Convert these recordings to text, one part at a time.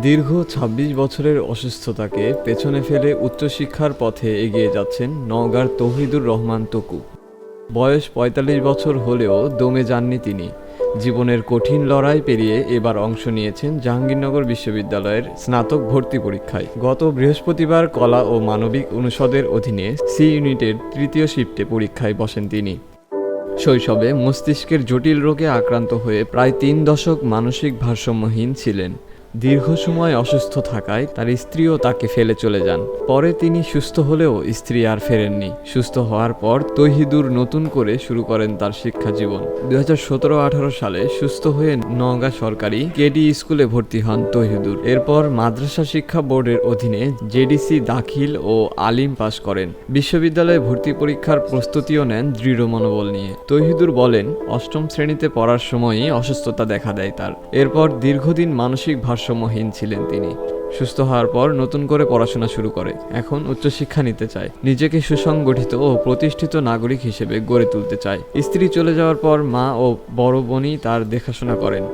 দীর্ঘ ২৬ বছরের অসুস্থতাকে পেছনে ফেলে উচ্চশিক্ষার পথে এগিয়ে যাচ্ছেন নওগাঁর তৌহিদুর রহমান তকু। বয়স ৪৫ বছর হলেও দমে যাননি তিনি। জীবনের কঠিন লড়াই পেরিয়ে এবার অংশ নিয়েছেন জাহাঙ্গীরনগর বিশ্ববিদ্যালয়ের স্নাতক ভর্তি পরীক্ষায়। গত বৃহস্পতিবার কলা ও মানবিক অনুষদের অধীনে সি ইউনিটের তৃতীয় শিফটে পরীক্ষায় বসেন তিনি। শৈশবে মস্তিষ্কের জটিল রোগে আক্রান্ত হয়ে প্রায় ৩ দশক মানসিক ভারসাম্যহীন ছিলেন। দীর্ঘ সময় অসুস্থ থাকায় তার স্ত্রীও তাকে ফেলে চলে যান। পরে তিনি সুস্থ হলেও স্ত্রী আর ফেরেননি। সুস্থ হওয়ার পর তৌহিদুর নতুন করে শুরু করেন তার শিক্ষা জীবন। ২০১৭-১৮ সালে সুস্থ হয়ে নওগাঁ সরকারি কেডি স্কুলে ভর্তি হন তৌহিদুর। এরপর মাদ্রাসা শিক্ষা বোর্ডের অধীনে জেডিসি দাখিল ও আলিম পাশ করেন। বিশ্ববিদ্যালয়ে ভর্তি পরীক্ষার প্রস্তুতিও নেন দৃঢ় মনোবল নিয়ে। তৌহিদুর বলেন, অষ্টম শ্রেণীতে পড়ার সময়ই অসুস্থতা দেখা দেয় তার। এরপর দীর্ঘদিন মানসিক ভারসাম্যহীন ছিলেন তিনি। সুস্থ হওয়ার পর নতুন করে পড়াশোনা শুরু করে এখন উচ্চশিক্ষা নিতে চায়। নিজেকে সুসংগঠিত ও প্রতিষ্ঠিত নাগরিক হিসেবে গড়ে তুলতে চায়। স্ত্রী চলে যাওয়ার পর মা ও বড় বোনই তার দেখাশোনা করেন।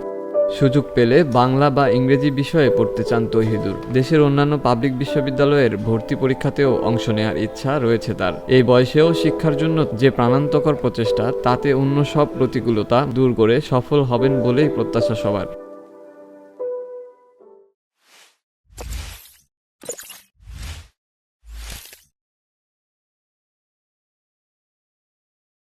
সুযোগ পেলে বাংলা বা ইংরেজি বিষয়ে পড়তে চান তৌহিদুর। দেশের অন্যান্য পাবলিক বিশ্ববিদ্যালয়ের ভর্তি পরীক্ষাতেও অংশ নেওয়ার ইচ্ছা রয়েছে তার। এই বয়সেও শিক্ষার জন্য যে প্রাণান্তকর প্রচেষ্টা, তাতে অন্য সব প্রতিকূলতা দূর করে সফল হবেন বলেই প্রত্যাশা সবার।